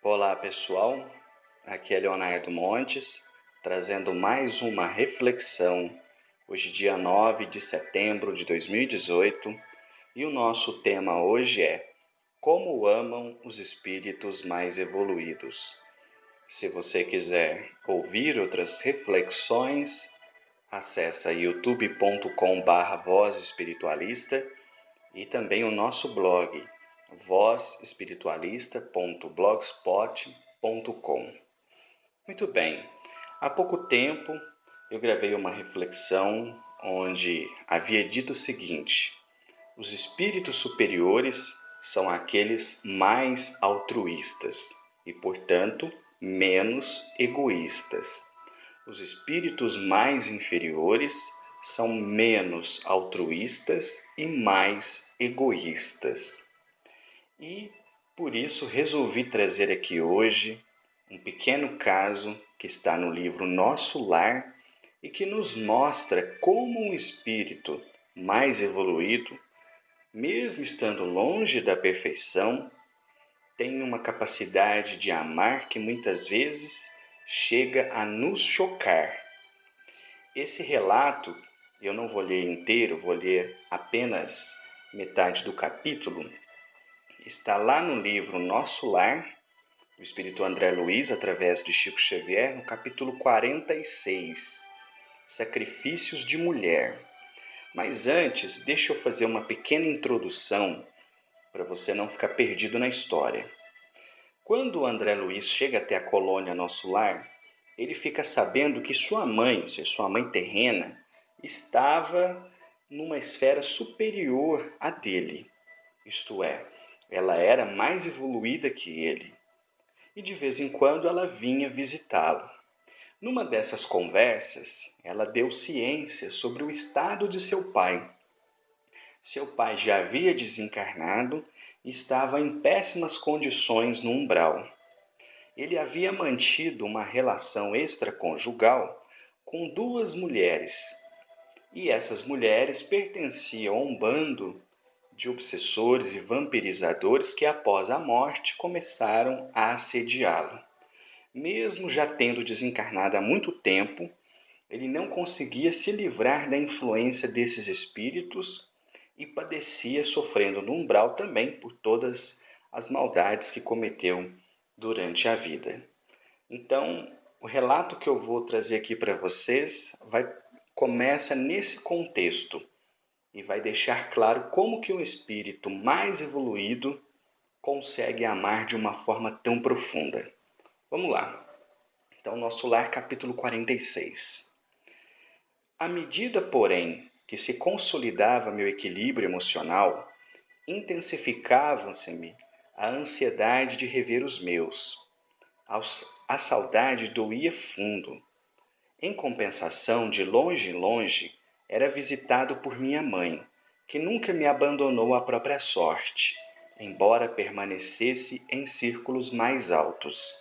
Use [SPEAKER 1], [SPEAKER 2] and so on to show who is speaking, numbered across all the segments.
[SPEAKER 1] Olá pessoal, aqui é Leonardo Montes, trazendo mais uma reflexão, hoje dia 9 de setembro de 2018, e o nosso tema hoje é Como amam os espíritos mais evoluídos. Se você quiser ouvir outras reflexões, acessa youtube.com/voz espiritualista e também o nosso blog vozespiritualista.blogspot.com. Muito bem, há pouco tempo eu gravei uma reflexão onde havia dito o seguinte: os espíritos superiores são aqueles mais altruístas e, portanto, menos egoístas. Os espíritos mais inferiores são menos altruístas e mais egoístas. E por isso resolvi trazer aqui hoje um pequeno caso que está no livro Nosso Lar e que nos mostra como um espírito mais evoluído, mesmo estando longe da perfeição, tem uma capacidade de amar que muitas vezes chega a nos chocar. Esse relato, eu não vou ler inteiro, vou ler apenas metade do capítulo, está lá no livro Nosso Lar, o Espírito André Luiz, através de Chico Xavier, no capítulo 46, Sacrifícios de Mulher. Mas antes, deixa eu fazer uma pequena introdução para você não ficar perdido na história. Quando o André Luiz chega até a colônia Nosso Lar, ele fica sabendo que sua mãe, ou seja, sua mãe terrena, estava numa esfera superior à dele. Isto é, ela era mais evoluída que ele. E de vez em quando ela vinha visitá-lo. Numa dessas conversas, ela deu ciência sobre o estado de seu pai. Seu pai já havia desencarnado e estava em péssimas condições no umbral. Ele havia mantido uma relação extraconjugal com duas mulheres, e essas mulheres pertenciam a um bando de obsessores e vampirizadores que, após a morte, começaram a assediá-lo. Mesmo já tendo desencarnado há muito tempo, ele não conseguia se livrar da influência desses espíritos e padecia sofrendo no umbral também por todas as maldades que cometeu durante a vida. Então, o relato que eu vou trazer aqui para vocês começa nesse contexto e vai deixar claro como que um espírito mais evoluído consegue amar de uma forma tão profunda. Vamos lá. Então, Nosso Lar, capítulo 46. À medida, porém, que se consolidava meu equilíbrio emocional, intensificavam-se-me a ansiedade de rever os meus. A saudade doía fundo. Em compensação, de longe em longe, era visitado por minha mãe, que nunca me abandonou à própria sorte, embora permanecesse em círculos mais altos.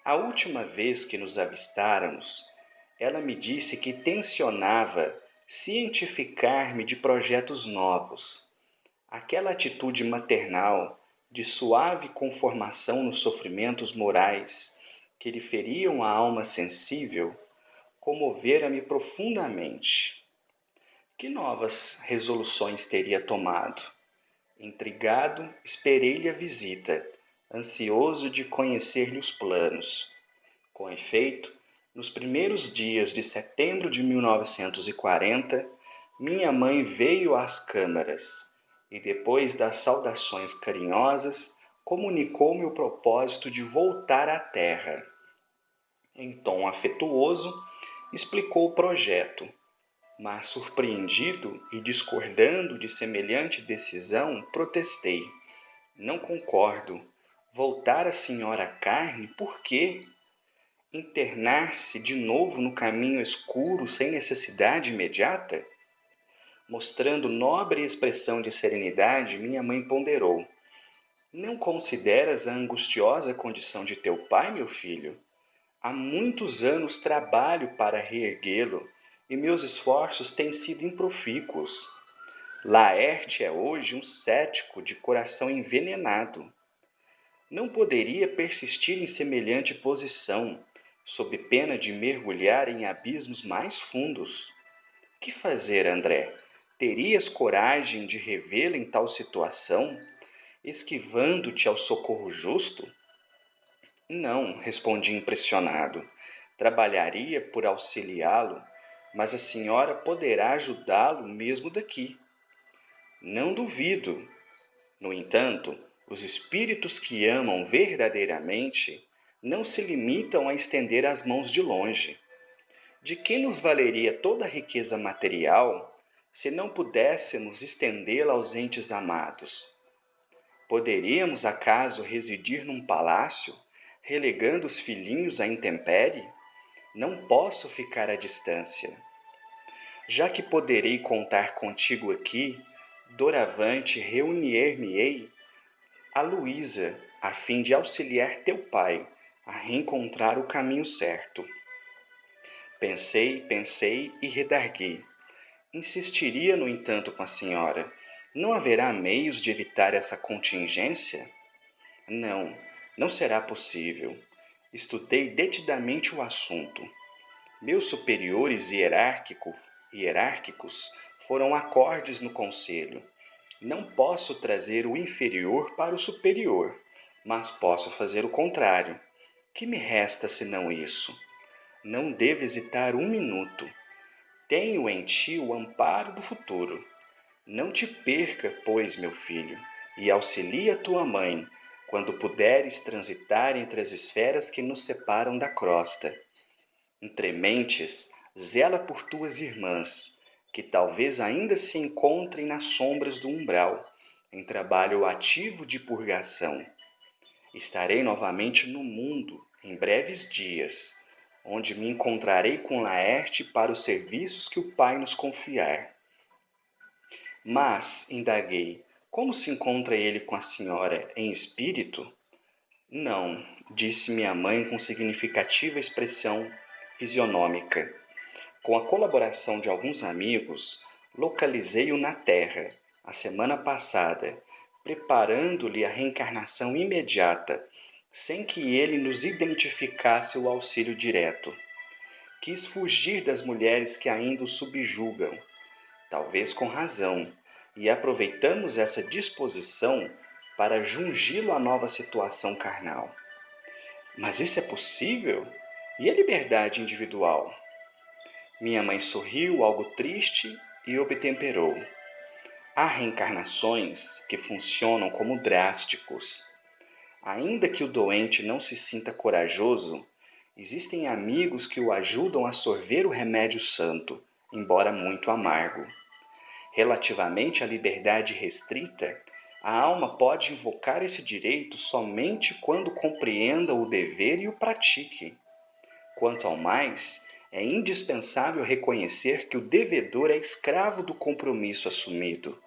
[SPEAKER 1] A última vez que nos avistáramos, ela me disse que tencionava cientificar-me de projetos novos. Aquela atitude maternal de suave conformação nos sofrimentos morais que lhe feriam a alma sensível comovera-me profundamente. Que novas resoluções teria tomado? Intrigado, esperei-lhe a visita, ansioso de conhecer-lhe os planos. Com efeito, nos primeiros dias de setembro de 1940, minha mãe veio às câmaras e, depois das saudações carinhosas, comunicou-me o propósito de voltar à Terra. Em tom afetuoso, explicou o projeto, mas surpreendido e discordando de semelhante decisão, protestei. Não concordo. Voltar a senhora à carne, por quê? Internar-se de novo no caminho escuro sem necessidade imediata? Mostrando nobre expressão de serenidade, minha mãe ponderou. Não consideras a angustiosa condição de teu pai, meu filho? Há muitos anos trabalho para reerguê-lo e meus esforços têm sido improfícuos. Laerte é hoje um cético de coração envenenado. Não poderia persistir em semelhante posição, sob pena de mergulhar em abismos mais fundos. Que fazer, André? Terias coragem de revê-la em tal situação, esquivando-te ao socorro justo? Não, respondi impressionado. Trabalharia por auxiliá-lo, mas a senhora poderá ajudá-lo mesmo daqui. Não duvido. No entanto, os espíritos que amam verdadeiramente não se limitam a estender as mãos de longe. De que nos valeria toda a riqueza material se não pudéssemos estendê-la aos entes amados? Poderíamos acaso residir num palácio, relegando os filhinhos à intempérie? Não posso ficar à distância. Já que poderei contar contigo aqui, doravante reunir-me-ei a Luísa, a fim de auxiliar teu pai a reencontrar o caminho certo. Pensei e redarguei. Insistiria, no entanto, com a senhora. Não haverá meios de evitar essa contingência? Não, não será possível. Estudei detidamente o assunto. Meus superiores hierárquicos foram acordes no conselho. Não posso trazer o inferior para o superior, mas posso fazer o contrário. Que me resta senão isso? Não devo hesitar um minuto. Tenho em ti o amparo do futuro. Não te perca, pois, meu filho, e auxilia tua mãe, quando puderes transitar entre as esferas que nos separam da crosta. Entre mentes, zela por tuas irmãs, que talvez ainda se encontrem nas sombras do umbral, em trabalho ativo de purgação. Estarei novamente no mundo em breves dias, onde me encontrarei com Laerte para os serviços que o Pai nos confiar. Mas, indaguei, como se encontra ele com a senhora em espírito? Não, disse minha mãe com significativa expressão fisionômica. Com a colaboração de alguns amigos, localizei-o na Terra, a semana passada, preparando-lhe a reencarnação imediata, sem que ele nos identificasse o auxílio direto. Quis fugir das mulheres que ainda o subjugam, talvez com razão, e aproveitamos essa disposição para jungi-lo à nova situação carnal. Mas isso é possível? E a liberdade individual? Minha mãe sorriu, algo triste, e obtemperou. Há reencarnações que funcionam como drásticos. Ainda que o doente não se sinta corajoso, existem amigos que o ajudam a sorver o remédio santo, embora muito amargo. Relativamente à liberdade restrita, a alma pode invocar esse direito somente quando compreenda o dever e o pratique. Quanto ao mais, é indispensável reconhecer que o devedor é escravo do compromisso assumido.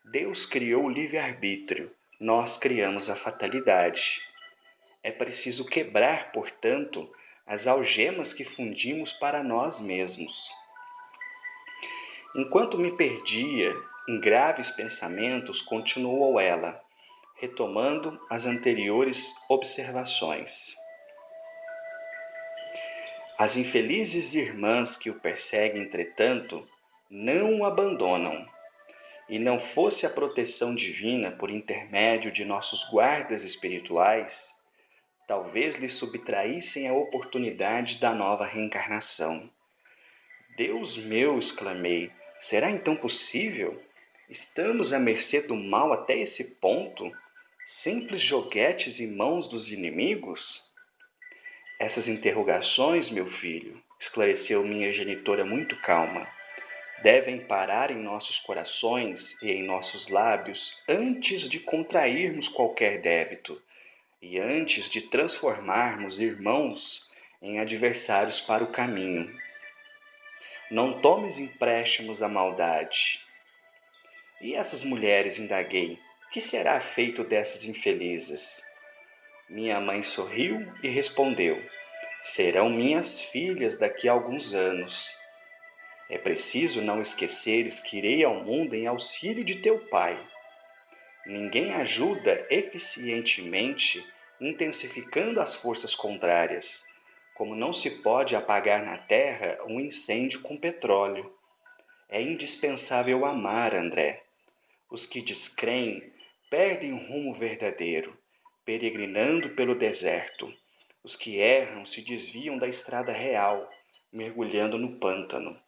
[SPEAKER 1] Deus criou o livre-arbítrio, nós criamos a fatalidade. É preciso quebrar, portanto, as algemas que fundimos para nós mesmos. Enquanto me perdia em graves pensamentos, continuou ela, retomando as anteriores observações. As infelizes irmãs que o perseguem, entretanto, não o abandonam. E não fosse a proteção divina por intermédio de nossos guardas espirituais, talvez lhe subtraíssem a oportunidade da nova reencarnação. Deus meu, exclamei, será então possível? Estamos à mercê do mal até esse ponto? Simples joguetes em mãos dos inimigos? Essas interrogações, meu filho, esclareceu minha genitora muito calma, devem parar em nossos corações e em nossos lábios antes de contrairmos qualquer débito e antes de transformarmos irmãos em adversários para o caminho. Não tomes empréstimos à maldade. E essas mulheres, indaguei, que será feito dessas infelizes? Minha mãe sorriu e respondeu, serão minhas filhas daqui a alguns anos. É preciso não esqueceres que irei ao mundo em auxílio de teu pai. Ninguém ajuda eficientemente intensificando as forças contrárias, como não se pode apagar na terra um incêndio com petróleo. É indispensável amar, André. Os que descreem perdem o rumo verdadeiro, peregrinando pelo deserto. Os que erram se desviam da estrada real, mergulhando no pântano.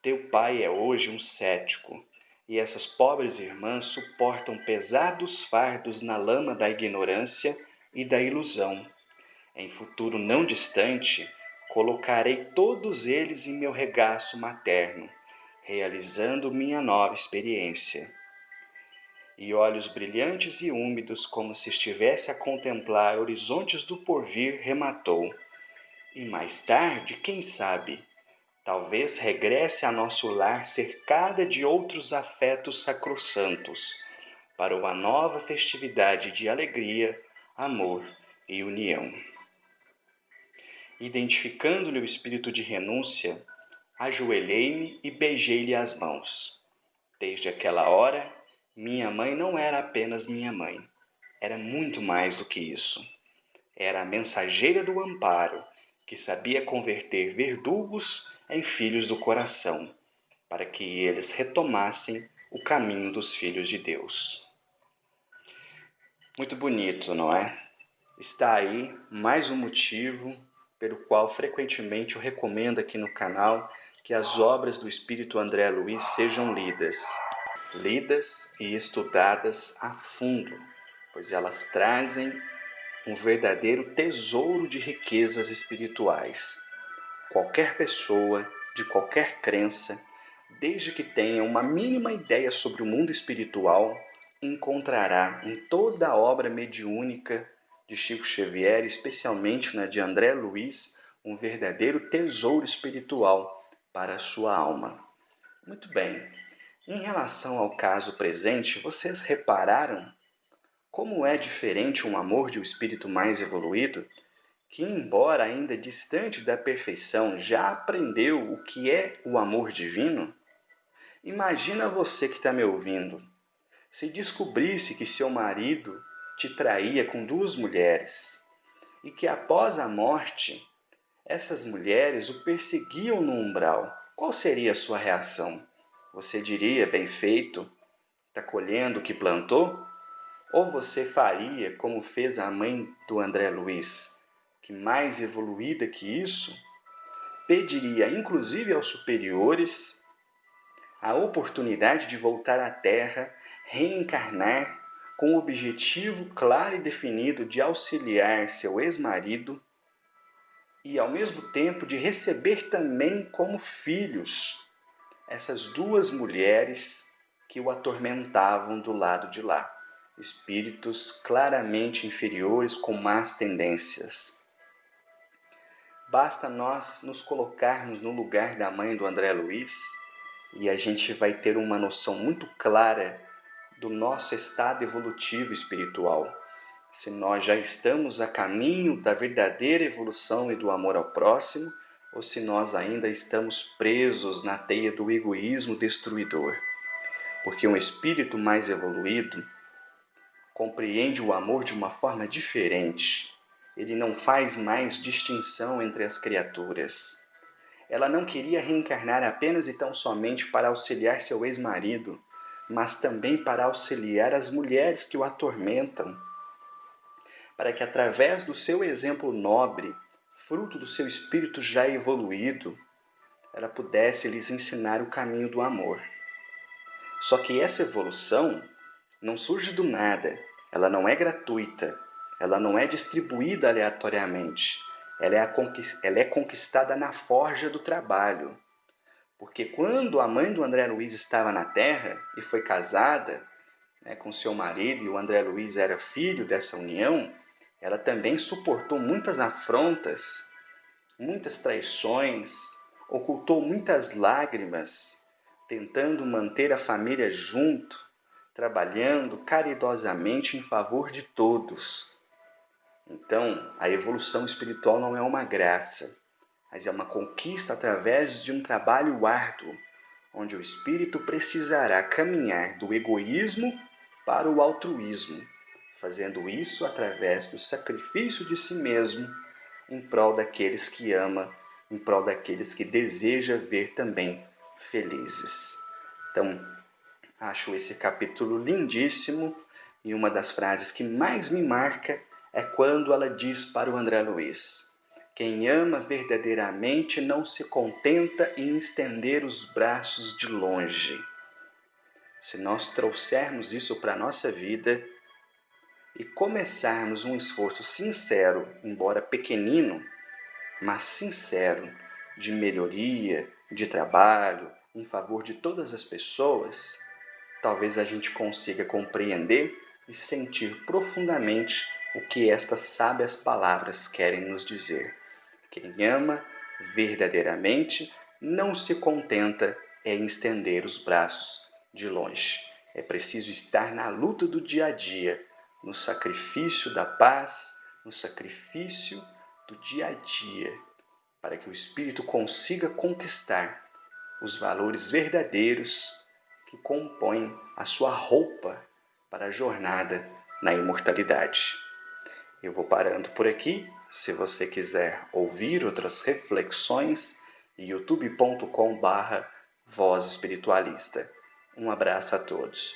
[SPEAKER 1] Teu pai é hoje um cético, e essas pobres irmãs suportam pesados fardos na lama da ignorância e da ilusão. Em futuro não distante, colocarei todos eles em meu regaço materno, realizando minha nova experiência. E olhos brilhantes e úmidos, como se estivesse a contemplar horizontes do porvir, rematou. E mais tarde, quem sabe, talvez regresse a nosso lar cercada de outros afetos sacrossantos, para uma nova festividade de alegria, amor e união. Identificando-lhe o espírito de renúncia, ajoelhei-me e beijei-lhe as mãos. Desde aquela hora, minha mãe não era apenas minha mãe, era muito mais do que isso. Era a mensageira do amparo, que sabia converter verdugos em filhos do coração, para que eles retomassem o caminho dos filhos de Deus. Muito bonito, não é? Está aí mais um motivo pelo qual frequentemente eu recomendo aqui no canal que as obras do Espírito André Luiz sejam lidas e estudadas a fundo, pois elas trazem um verdadeiro tesouro de riquezas espirituais. Qualquer pessoa, de qualquer crença, desde que tenha uma mínima ideia sobre o mundo espiritual, encontrará em toda a obra mediúnica de Chico Xavier, especialmente na de André Luiz, um verdadeiro tesouro espiritual para a sua alma. Muito bem. Em relação ao caso presente, vocês repararam como é diferente um amor de um espírito mais evoluído, que, embora ainda distante da perfeição, já aprendeu o que é o amor divino? Imagina você que está me ouvindo, se descobrisse que seu marido te traía com 2 mulheres e que após a morte essas mulheres o perseguiam no umbral, qual seria a sua reação? Você diria, bem feito, está colhendo o que plantou? Ou você faria como fez a mãe do André Luiz, que mais evoluída que isso, pediria inclusive aos superiores a oportunidade de voltar à Terra, reencarnar com o objetivo claro e definido de auxiliar seu ex-marido e, ao mesmo tempo, de receber também como filhos essas 2 mulheres que o atormentavam do lado de lá. Espíritos claramente inferiores com más tendências. Basta nós nos colocarmos no lugar da mãe do André Luiz e a gente vai ter uma noção muito clara do nosso estado evolutivo espiritual. Se nós já estamos a caminho da verdadeira evolução e do amor ao próximo, ou se nós ainda estamos presos na teia do egoísmo destruidor. Porque um espírito mais evoluído compreende o amor de uma forma diferente. Ele não faz mais distinção entre as criaturas. Ela não queria reencarnar apenas e tão somente para auxiliar seu ex-marido, mas também para auxiliar as mulheres que o atormentam, para que através do seu exemplo nobre, fruto do seu espírito já evoluído, ela pudesse lhes ensinar o caminho do amor. Só que essa evolução não surge do nada, ela não é gratuita, ela não é distribuída aleatoriamente, ela é conquistada na forja do trabalho. Porque quando a mãe do André Luiz estava na Terra e foi casada, com seu marido, e o André Luiz era filho dessa união, ela também suportou muitas afrontas, muitas traições, ocultou muitas lágrimas, tentando manter a família junto, trabalhando caridosamente em favor de todos. Então, a evolução espiritual não é uma graça, mas é uma conquista através de um trabalho árduo, onde o espírito precisará caminhar do egoísmo para o altruísmo, fazendo isso através do sacrifício de si mesmo em prol daqueles que ama, em prol daqueles que deseja ver também felizes. Então, acho esse capítulo lindíssimo e uma das frases que mais me marca é quando ela diz para o André Luiz: quem ama verdadeiramente não se contenta em estender os braços de longe. Se nós trouxermos isso para a nossa vida e começarmos um esforço sincero, embora pequenino, mas sincero, de melhoria, de trabalho, em favor de todas as pessoas, talvez a gente consiga compreender e sentir profundamente o que estas sábias palavras querem nos dizer. Quem ama verdadeiramente não se contenta em estender os braços de longe. É preciso estar na luta do dia a dia, no sacrifício da paz, no sacrifício do dia a dia, para que o espírito consiga conquistar os valores verdadeiros que compõem a sua roupa para a jornada na imortalidade. Eu vou parando por aqui. Se você quiser ouvir outras reflexões, youtube.com/Voz Espiritualista. Um abraço a todos.